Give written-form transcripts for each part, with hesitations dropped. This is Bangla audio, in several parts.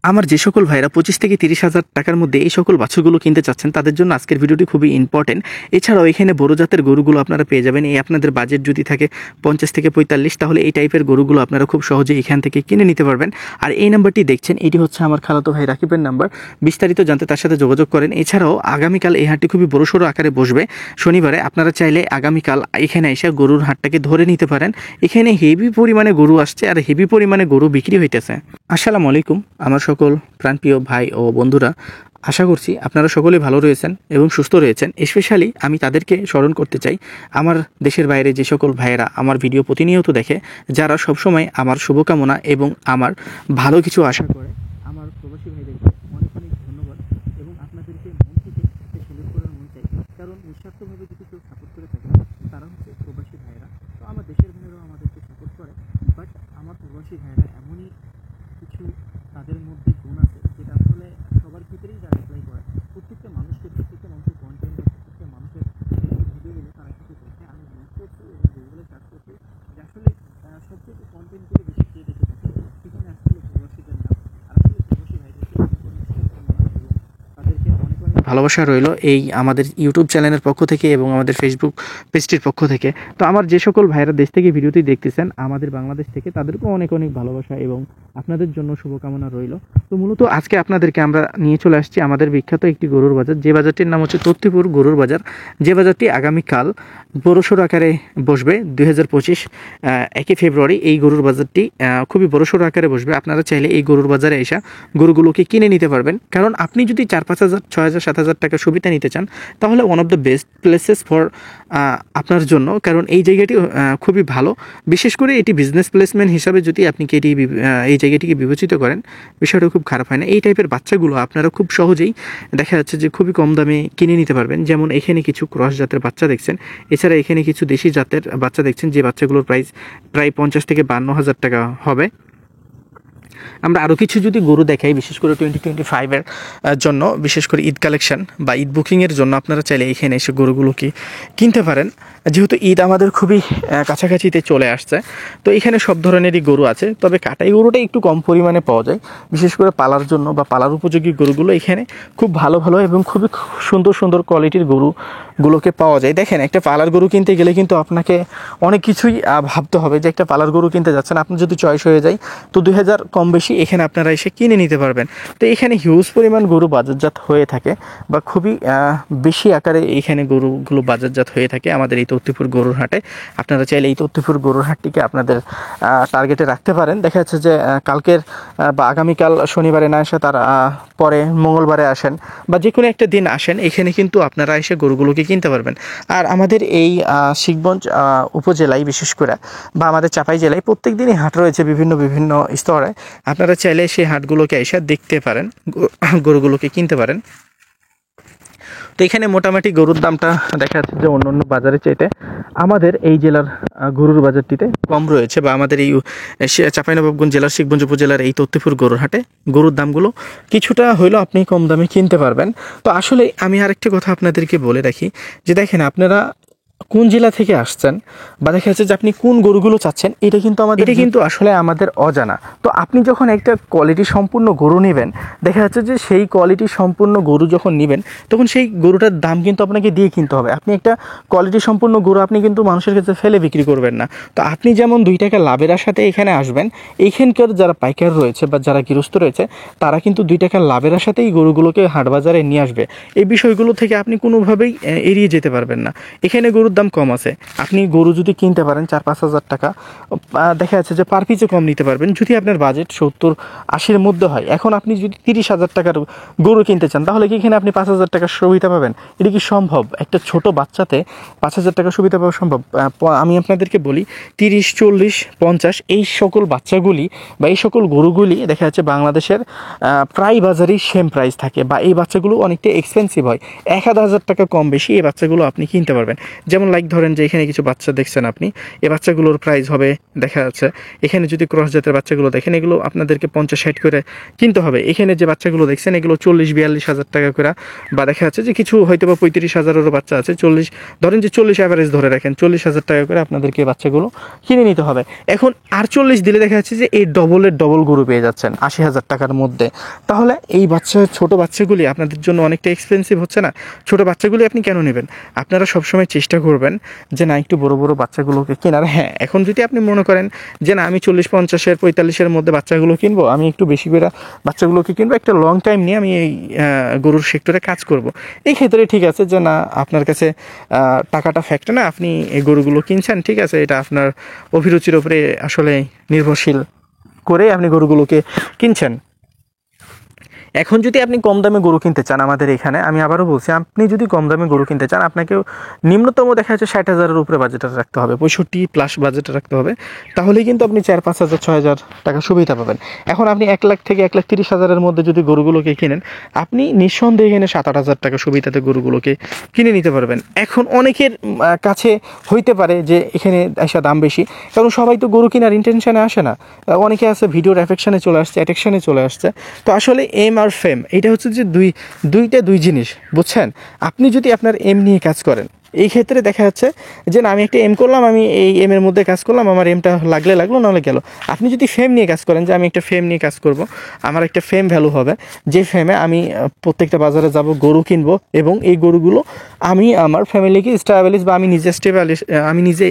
আমার যে সকল ভাইরা 25 থেকে 30,000 টাকার মধ্যে এই সকল বাছুরগুলো কিনতে চাচ্ছেন তাদের জন্য আজকের ভিডিওটি খুবই ইম্পর্টেন্ট। এছাড়াও এখানে বড় জাতের গরুগুলো আপনারা পেয়ে যাবেন। এই আপনাদের বাজেট যদি থাকে 50 থেকে 45, তাহলে এই টাইপের গরুগুলো আপনারা খুব সহজেই এখান থেকে কিনে নিতে পারবেন। আর এই নাম্বারটি দেখছেন, এটি হচ্ছে আমার খালাতো ভাই রাকিবের নাম্বার। বিস্তারিত জানতে তার সাথে যোগাযোগ করেন। এছাড়াও আগামীকাল এই হাটটি খুবই বড়সড় আকারে বসবে শনিবারে। আপনারা চাইলে আগামীকাল এখানে এসে গরুর হাটটাকে ধরে নিতে পারেন। এখানে হেভি পরিমাণে গরু আসছে আর হেভি পরিমাণে গরু বিক্রি হইতেছে। আসসালামু আলাইকুম আমার সকল প্রাণপ্রিয় ভাই ও বন্ধুরা, আশা করছি আপনারা সকলেই ভালো রয়েছেন এবং সুস্থ রয়েছেন। স্পেশালি আমি তাদেরকে স্মরণ করতে চাই, আমার দেশের বাইরে যে সকল ভাইয়েরা আমার ভিডিও প্রতিনিয়ত দেখে, যারা সবসময় আমার শুভকামনা এবং আমার ভালো কিছু আশা করে। আমার প্রবাসী ভাইদেরকে অনেক অনেক ধন্যবাদ এবং আপনাদেরকে মন থেকে একটা সেলিব্রেট করার মন চাই, কারণ নিঃস্বার্থভাবে যদি কেউ সাপোর্ট করে থাকে তারা হচ্ছে প্রবাসী ভাইয়েরা। তো আমার দেশের ভাইয়েরাও আমাদেরকে সাপোর্ট করে, বাট আমার প্রবাসী ভাইয়েরা এমনই কিছু তাদের মধ্যে গুণ আছে যেটা আসলে সবার ক্ষেত্রেই যারা অ্যাপ্লাই করে। প্রত্যেকটা মানুষের কন্টেন্ট বা প্রত্যেকটা মানুষের ভিডিওগুলো তারা কিছু দেখে। আমি ইউজ করছি এবং গুগলে সার্চ করছি যে আসলে সবচেয়ে কন্টেন্টগুলো বেশি কে দেখে থাকে, সেখানে আসলে প্রবাসীদের নাম। আর আসলে প্রবাসী ভাইদেরকে তাদেরকে অনেক অনেক ভালোবাসা রইল এই আমাদের ইউটিউব চ্যানেলের পক্ষ থেকে এবং আমাদের ফেসবুক পেজটির পক্ষ থেকে। তো আমার যে সকল ভাইরা দেশ থেকে ভিডিওটি দেখতেছেন আমাদের বাংলাদেশ থেকে, তাদেরকেও অনেক অনেক ভালোবাসা এবং আপনাদের জন্য শুভকামনা রইল। তো মূলত আজকে আপনাদেরকে আমরা নিয়ে চলে আসছি আমাদের বিখ্যাত একটি গরুর বাজার, যে বাজারটির নাম হচ্ছে তত্ত্বপুর গরুর বাজার। যে বাজারটি আগামীকাল বড়সড় আকারে বসবে 2025 1 ফেব্রুয়ারি। এই গরুর বাজারটি খুবই বড়সড় আকারে বসবে। আপনারা চাইলে এই গরুর বাজারে এসে গরুগুলোকে কিনে নিতে পারবেন, কারণ আপনি যদি 4-5 হাজার 6,000 7,000 টাকা সুবিধা নিতে চান তাহলে one of the best places for আপনার জন্য, কারণ এই জায়গাটি খুবই ভালো। বিশেষ করে এটি বিজনেস প্লেসমেন্ট হিসাবে যদি আপনি এই জায়গাটিকে বিবেচিত করেন, বিষয়টা খুব খারাপ হয় না। এই টাইপের বাচ্চাগুলো আপনারা খুব সহজেই দেখা যাচ্ছে যে খুবই কম দামে কিনে নিতে পারবেন। যেমন এখানে কিছু ক্রস জাতের বাচ্চা দেখছেন, এছাড়া এখানে কিছু দেশি জাতের বাচ্চা দেখছেন, যে বাচ্চাগুলোর প্রাইস প্রায় 50 থেকে 52 হাজার টাকা হবে। আমরা আরও কিছু যদি গরু দেখাই, বিশেষ করে 2025-এর জন্য, বিশেষ করে ঈদ কালেকশন বা ঈদ বুকিংয়ের জন্য আপনারা চাইলে এখানে এসে গরুগুলোকে কিনতে পারেন। যেহেতু ঈদ আমাদের খুবই কাছাকাছিতে চলে আসছে, তো এখানে সব ধরনেরই গরু আছে, তবে কাটাই গরুটা একটু কম পরিমাণে পাওয়া যায়। বিশেষ করে পালার জন্য বা পালার উপযোগী গরুগুলো এখানে খুব ভালো ভালো এবং খুবই সুন্দর সুন্দর কোয়ালিটির গরুগুলোকে পাওয়া যায়। দেখেন, একটা পালার গরু কিনতে গেলে কিন্তু আপনাকে অনেক কিছুই ভাবতে হবে যে একটা পালার গরু কিনতে যাচ্ছেন, আপনার যদি চয়েস হয়ে যায় তো 2,000 কম বেশি এখানে আপনারা এসে কিনে নিতে পারবেন। তো এখানে হিউজ পরিমাণ গরু বাজারজাত হয়ে থাকে বা খুবই বেশি আকারে এখানে গরুগুলো বাজারজাত হয়ে থাকে আমাদের এই তত্ত্বপুর গরুর হাটে। আপনারা চাইলে এই তত্ত্বপুর গরুর হাটটিকে আপনাদের টার্গেটে রাখতে পারেন। দেখা যাচ্ছে যে কালকের বা আগামীকাল শনিবারে না এসে তার পরে মঙ্গলবারে আসেন বা যে কোনো একটা দিন আসেন, এখানে কিন্তু আপনারা এসে গরুগুলোকে কিনতে পারবেন। আর আমাদের এই শিখগঞ্জ উপজেলায় বিশেষ করে বা আমাদের চাপাই জেলায় প্রত্যেক দিনই হাট রয়েছে বিভিন্ন বিভিন্ন স্তরে। আপনারা চাইলে সেই হাটগুলোকে এসে দেখতে পারেন, গরুগুলোকে কিনতে পারেন। তো এখানে মোটামুটি গরুর দামটা দেখা যাচ্ছে যে অন্য অন্য বাজারে চাইতে আমাদের এই জেলার গরুর বাজারটিতে কম রয়েছে, বা আমাদের এই চাঁপাইনবাবগঞ্জ জেলার শিখগঞ্জ উপজেলার এই তত্ত্বপুর গরুর হাটে গরুর দামগুলো কিছুটা হলেও আপনি কম দামে কিনতে পারবেন। তো আসলে আমি আরেকটি কথা আপনাদেরকে বলে রাখি যে দেখেন, আপনারা কোন জেলা থেকে আসছেন বা দেখা যাচ্ছে যে আপনি কোন গরুগুলো চাচ্ছেন, এটা কিন্তু আসলে আমাদের অজানা। তো আপনি যখন একটা কোয়ালিটি সম্পূর্ণ গরু নেবেন, দেখা যাচ্ছে যে সেই কোয়ালিটি সম্পূর্ণ গরু যখন নেবেন তখন সেই গরুটার দাম কিন্তু আপনাকে দিয়ে কিনতে হবে। আপনি একটা কোয়ালিটি সম্পূর্ণ গরু আপনি কিন্তু মানুষের কাছে ফেলে বিক্রি করবেন না। তো আপনি যেমন 2 টাকা লাভের আশাতে এখানে আসবেন, এইখানকার যারা পাইকার রয়েছে বা যারা গৃহস্থ রয়েছে তারা কিন্তু 2 টাকা লাভের আশাতেই গরুগুলোকে হাট বাজারে নিয়ে আসবে। এই বিষয়গুলো থেকে আপনি কোনোভাবেই এড়িয়ে যেতে পারবেন না। এখানে গরুর দাম কম আছে, আপনি গরু যদি কিনতে পারেন 4-5 হাজার টাকা, দেখা যাচ্ছে যে পার পিসে কম নিতে পারবেন যদি আপনার বাজেট 70-80-এর মধ্যে হয়। এখন আপনি যদি 30,000 টাকার গরু কিনতে চান তাহলে কি এখানে আপনি 5,000 টাকার সুবিধা পাবেন? এটা কি সম্ভব? একটা ছোট বাচ্চাতে 5,000 টাকা সুবিধা পাওয়া সম্ভব? আমি আপনাদেরকে বলি 30, 40, 50 এই সকল বাচ্চাগুলি বা এই সকল গরুগুলি দেখা যাচ্ছে বাংলাদেশের প্রায় বাজারেই সেম প্রাইস থাকে, বা এই বাচ্চাগুলো অনেকটা এক্সপেন্সিভ হয়। 1,000 টাকা কম বেশি এই বাচ্চাগুলো আপনি কিনতে পারবেন। যেমন যেমন লাইক ধরেন যে এখানে কিছু বাচ্চা দেখছেন আপনি, এই বাচ্চাগুলোর প্রাইস হবে দেখা যাচ্ছে, এখানে যদি ক্রস জাতের বাচ্চাগুলো দেখেন এগুলো আপনাদেরকে 50-60 করে কিনতে হবে। এখানে যে বাচ্চাগুলো দেখছেন এগুলো 40-42 হাজার টাকা করে, বা দেখা যাচ্ছে যে কিছু হয়তো বা 35 হাজারেরও বাচ্চা আছে, 40 ধরেন যে 40 অ্যাভারেজ ধরে রাখেন, 40 হাজার টাকা করে আপনাদেরকে বাচ্চাগুলো কিনে নিতে হবে। এখন আর 40 দিলে দেখা যাচ্ছে যে এই ডবলের ডবল গরু পেয়ে যাচ্ছেন 80 হাজার টাকার মধ্যে। তাহলে এই ছোট বাচ্চাগুলি আপনাদের জন্য অনেকটা এক্সপেন্সিভ হচ্ছে না? ছোট বাচ্চাগুলি আপনি কেন নেবেন? আপনারা সবসময় চেষ্টা করবেন যে না একটু বড় বড় বাচ্চাগুলোকে কেনার। হ্যাঁ, এখন যদি আপনি মনে করেন যে না আমি 40-50-এর 45-এর মধ্যে বাচ্চাগুলো কিনবো, আমি একটু বেশি করে বাচ্চাগুলোকে কিনবো, একটা লং টাইম নিয়ে আমি এই গরুর সেক্টরে কাজ করব, এই ক্ষেত্রে ঠিক আছে যে না আপনার কাছে টাকাটা ফ্যাক্টর না, আপনি এই গরুগুলো কিনছেন, ঠিক আছে, এটা আপনার অভিরুচির উপরে আসলে নির্ভরশীল করে আপনি গরুগুলোকে কিনছেন। এখন যদি আপনি কম দামে গরু কিনতে চান আমাদের এখানে, আমি আবারও বলছি, আপনি যদি কম দামে গরু কিনতে চান আপনাকে নিম্নতম দেখা যাচ্ছে 60,000-এর উপরে বাজেট রাখতে হবে, 65+ বাজেট রাখতে হবে, তাহলেই কিন্তু আপনি 4-5 হাজার 6 হাজার টাকা সুবিধা পাবেন। এখন আপনি 1 লাখ থেকে 1,30,000-এর মধ্যে যদি গরুগুলোকে কিনেন, আপনি নিঃসন্দেহে এখানে 7-8 হাজার টাকা সুবিধাতে গরুগুলোকে কিনে নিতে পারবেন। এখন অনেকের কাছে হইতে পারে যে এখানে এসে দাম বেশি, কারণ সবাই তো গরু কেনার ইন্টেনশনে আসে না, অনেকে আছে ভিডিওর অ্যাফেকশনে চলে আসছে, অ্যাট্রাকশনে চলে আসছে। তো আসলে এম আর ফেম এটা হচ্ছে যে দুই জিনিস, বুঝছেন? আপনি যদি আপনার এম নিয়ে কাজ করেন, এই ক্ষেত্রে দেখা যাচ্ছে যে না আমি একটা এম করলাম, আমি এই এম এর মধ্যে কাজ করলাম, আমার এমটা লাগলো নাহলে গেল। আপনি যদি ফেম নিয়ে কাজ করেন যে আমি একটা ফেম নিয়ে কাজ করব, আমার একটা ফেম ভ্যালু হবে, যে ফেমে আমি প্রত্যেকটা বাজারে যাব, গরু কিনবো, এবং এই গরুগুলো আমি আমার ফ্যামিলিকে স্টাবলিশ বা আমি নিজে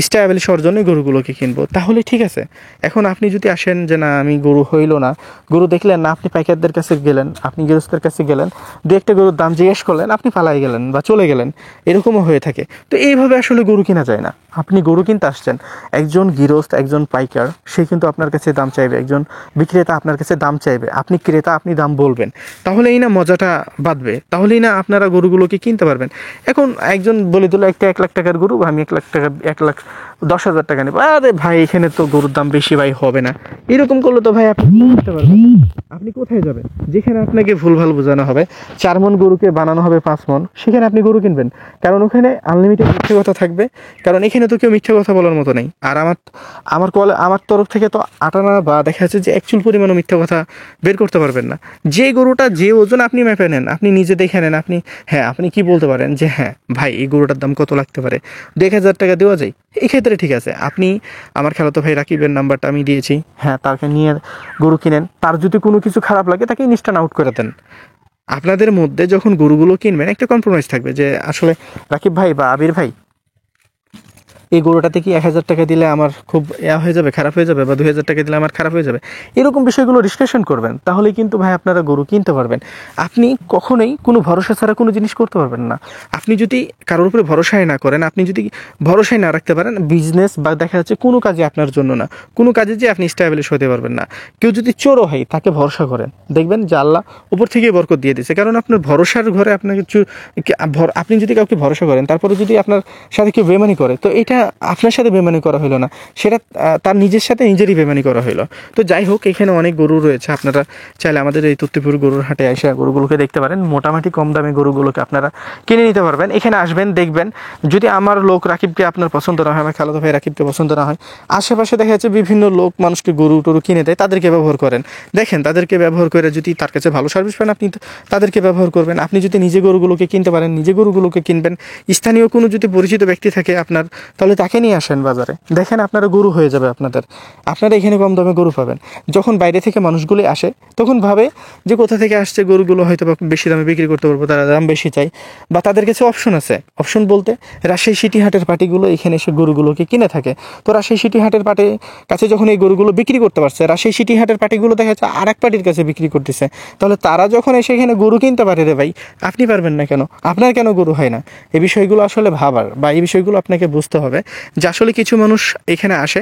স্টাবলিশ হওয়ার জন্য গরুগুলোকে কিনবো, তাহলে ঠিক আছে। এখন আপনি যদি আসেন যে না আমি গরু হইলো না, গরু দেখলেন না, আপনি পাইকারদের কাছে গেলেন, আপনি গৃহস্থের কাছে গেলেন, দু একটা গরুর দাম জিজ্ঞেস করলেন, আপনি পালাই গেলেন বা চলে গেলেন, এরকমও হয়ে থাকে। তো এইভাবে আসলে গরু কেনা যায় না। আপনি গরু কিনতে আসছেন, একজন গৃহস্থ, একজন পাইকার, সে কিন্তু আপনার কাছে দাম চাইবে, একজন বিক্রেতা আপনার কাছে দাম চাইবে, আপনি ক্রেতা, আপনি দাম বলবেন, তাহলেই না মজাটা বাঁধবে, তাহলেই না আপনারা গরুগুলোকে কিনতে পারবেন। এখন একজন বলে দিল একটা 1 লাখ টাকার গরু, আমি 1,10,000 টাকা নেবো, আরে ভাই এখানে তো গরুর দাম বেশি, ভাই হবে না, এরকম করলে তো ভাই আপনি কিনতে পারবেন, আপনি কোথায় যাবেন? যেখানে আপনাকে ভুলভাল বোঝানো হবে, 4 মণ গরুকে বানানো হবে 5 মণ, সেখানে আপনি গরু কিনবেন, কারণ ওখানে আনলিমিটেড মিথ্যে কথা থাকবে, কারণ এখানে তো কেউ মিথ্যে কথা বলার মতো নেই। আর আমার তরফ থেকে তো আটানা বা দেখা যাচ্ছে যে অ্যাকচুয়াল পরিমাণও মিথ্যে কথা বের করতে পারবেন না। যে গরুটা যে ওজন আপনি মেপে নেন, আপনি নিজে দেখে নেন, আপনি কি বলতে পারেন যে হ্যাঁ ভাই এই গরুটার দাম কত লাগতে পারে, 1,000 টাকা দেওয়া যায়, এই ক্ষেত্রে ঠিক আছে। আপনি আমার খালাতো ভাই রাকিবের নাম্বারটা আমি দিয়েছি, হ্যাঁ তাকে নিয়ে গরু কিনেন, তার যদি কোনো কিছু খারাপ লাগে তাকে ইনস্ট্যান্ট আউট করে দেন। আপনাদের মধ্যে যখন গরুগুলো কিনবেন একটা কম্প্রোমাইজ থাকবে যে আসলে রাকিব ভাই বা আবির ভাই, এই গরুটাতে কি 1,000 টাকা দিলে আমার খুব হয়ে যাবে, খারাপ হয়ে যাবে, বা 2,000 টাকা দিলে আমার খারাপ হয়ে যাবে, এরকম বিষয়গুলো ডিসকাশন করবেন, তাহলে কিন্তু ভাই আপনারা গরু কিনতে পারবেন। আপনি কখনোই কোনো ভরসা ছাড়া কোনো জিনিস করতে পারবেন না। আপনি যদি কারোর উপরে ভরসাই না করেন, আপনি যদি ভরসাই না রাখতে পারেন, বিজনেস বা দেখা যাচ্ছে কোনো কাজে আপনার জন্য না, কোনো কাজে যে আপনি স্ট্যাবলিশ হতে পারবেন না। কেউ যদি চোরও হয় তাকে ভরসা করেন, দেখবেন যে আল্লাহ উপর থেকে বরকত দিয়ে দিচ্ছে, কারণ আপনার ভরসার ঘরে আপনাকে আপনি যদি কাউকে ভরসা করেন, তারপরে যদি আপনার সাথে কেউ বেমানি করে, তো এটা আপনার সাথে বেমানি করা হলো না, সেটা তার নিজের সাথে নিজেরই বেমানি করা হলো। তো যাই হোক, এখানে অনেক গরু রয়েছে, আপনারা চাইলে আমাদের এই তত্ত্বপুর গরুর হাটে এসে গরুগুলোকে দেখতে পারেন, মোটামুটি কম দামে গরুগুলোকে আপনারা কিনে নিতে পারবেন। এখানে আসবেন, দেখবেন, যদি আমার লোক রাকিবকে আপনার পছন্দ না হয়, আমার খালাতো ভাই রাকিবকে পছন্দ না হয়, আশেপাশে দেখা যাচ্ছে বিভিন্ন লোক মানুষকে গরু টরু কিনে দেয়, তাদেরকে ব্যবহার করেন, দেখেন তাদেরকে ব্যবহার করে যদি তার কাছে ভালো সার্ভিস পান, আপনি তাদেরকে ব্যবহার করবেন। আপনি যদি নিজে গরুগুলোকে কিনতে পারেন, নিজে গরুগুলোকে কিনবেন। স্থানীয় কোনো যদি পরিচিত ব্যক্তি থাকে আপনার, তাহলে তাকে নিয়ে আসেন বাজারে, দেখেন আপনারা গরু হয়ে যাবে আপনারা এখানে কম দামে গরু পাবেন। যখন বাইরে থেকে মানুষগুলি আসে তখন ভাবে যে কোথা থেকে আসছে, গরুগুলো হয়তো বা বেশি দামে বিক্রি করতে পারবো, তারা দাম বেশি চাই, বা তাদের কাছে অপশন আছে। অপশন বলতে রাজশাহী সিটি হাটের পার্টিগুলো এখানে এসে গরুগুলোকে কিনে থাকে। তো রাজশাহী সিটি হাটের পার্টির কাছে যখন এই গরুগুলো বিক্রি করতে পারছে, রাজশাহী সিটি হাটের পার্টিগুলো দেখা যাচ্ছে আর এক পার্টির কাছে বিক্রি করতেছে, তাহলে তারা যখন এসে এখানে গরু কিনতে পারে, রে ভাই আপনি পারবেন না কেন? আপনার কেন গরু হয় না? এই বিষয়গুলো আসলে ভাবার বা এই বিষয়গুলো আপনাকে বুঝতে হবে যে আসলে কিছু মানুষ এখানে আসে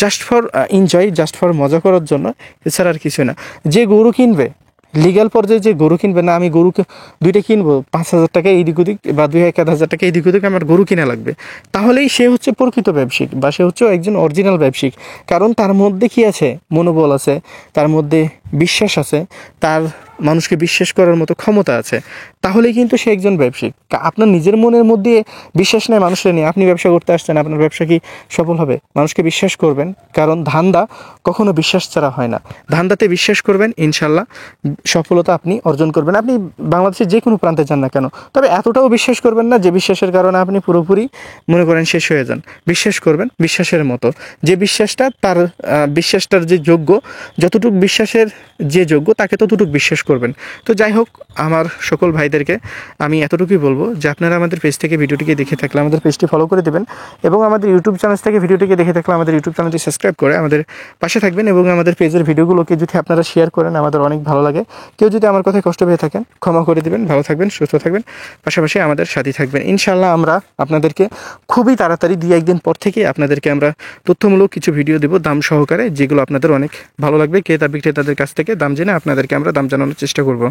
just for enjoy, just for মজা করার জন্য, এছাড়া আর কিছু না। যে গরু কিনবে লিগ্যাল পর্যায়ে, যে গরু কিনবে না আমি গরুকে 2টা কিনবো 5,000 টাকা এইদিক ওদিক বা 2,000-1,000 টাকা এইদিক ওদিক আমার গরু কিনা লাগবে, তাহলেই সে হচ্ছে প্রকৃত ব্যবসায়িক বা সে হচ্ছে একজন অরিজিনাল ব্যবসায়িক। কারণ তার মধ্যে কি আছে? মনোবল আছে, তার মধ্যে বিশ্বাস আছে, তার মানুষকে বিশ্বাস করার মতো ক্ষমতা আছে, তাহলেই কিন্তু সে একজন ব্যবসায়িক। আপনার নিজের মনের মধ্যে বিশ্বাস নেই মানুষের নিয়ে, আপনি ব্যবসা করতে আসছেন, আপনার ব্যবসা কি সফল হবে? মানুষকে বিশ্বাস করবেন, কারণ ধান্দা কখনো বিশ্বাস ছাড়া হয় না। ধান্দাতে বিশ্বাস করবেন, ইনশাল্লাহ সফলতা আপনি অর্জন করবেন। আপনি বাংলাদেশের যে কোনো প্রান্তে যান না কেন, তবে এতটাও বিশ্বাস করবেন না যে বিশ্বাসের কারণে আপনি পুরোপুরি মনে করেন শেষ হয়ে যান। বিশ্বাস করবেন বিশ্বাসের মতো, যে বিশ্বাসটা তার বিশ্বাসটার যে যোগ্য, যতটুকু বিশ্বাসের যে যোগ্য তাকে ততটুকু বিশ্বাস করবেন। তো যাই হোক, আমার সকল ভাইদেরকে আমি এতটুকুই বলবো যে আপনারা আমাদের পেজ থেকে ভিডিওটিকে দেখে থাকলে আমাদের পেজটি ফলো করে দেবেন, এবং আমাদের ইউটিউব চ্যানেল থেকে ভিডিওটিকে দেখে থাকলে আমাদের ইউটিউব চ্যানেলটি সাবস্ক্রাইব করে আমাদের পাশে থাকবেন, এবং আমাদের পেজের ভিডিওগুলোকে যদি আপনারা শেয়ার করেন আমাদের অনেক ভালো লাগে। কেউ যদি আমার কথায় কষ্ট পেয়ে থাকেন ক্ষমা করে দেবেন। ভালো থাকবেন, সুস্থ থাকবেন, পাশাপাশি আমাদের সাথে থাকবেন। ইনশাআল্লাহ আমরা আপনাদেরকে খুবই তাড়াতাড়ি 2-1 দিন পর থেকে আপনাদেরকে আমরা তথ্যমূলক কিছু ভিডিও দেবো দাম সহকারে, যেগুলো আপনাদের অনেক ভালো লাগবে। ক্রেতা বিক্রেতাদের কাছ থেকে দাম জেনে আপনাদেরকে আমরা দাম জানানোর চেষ্টা করব।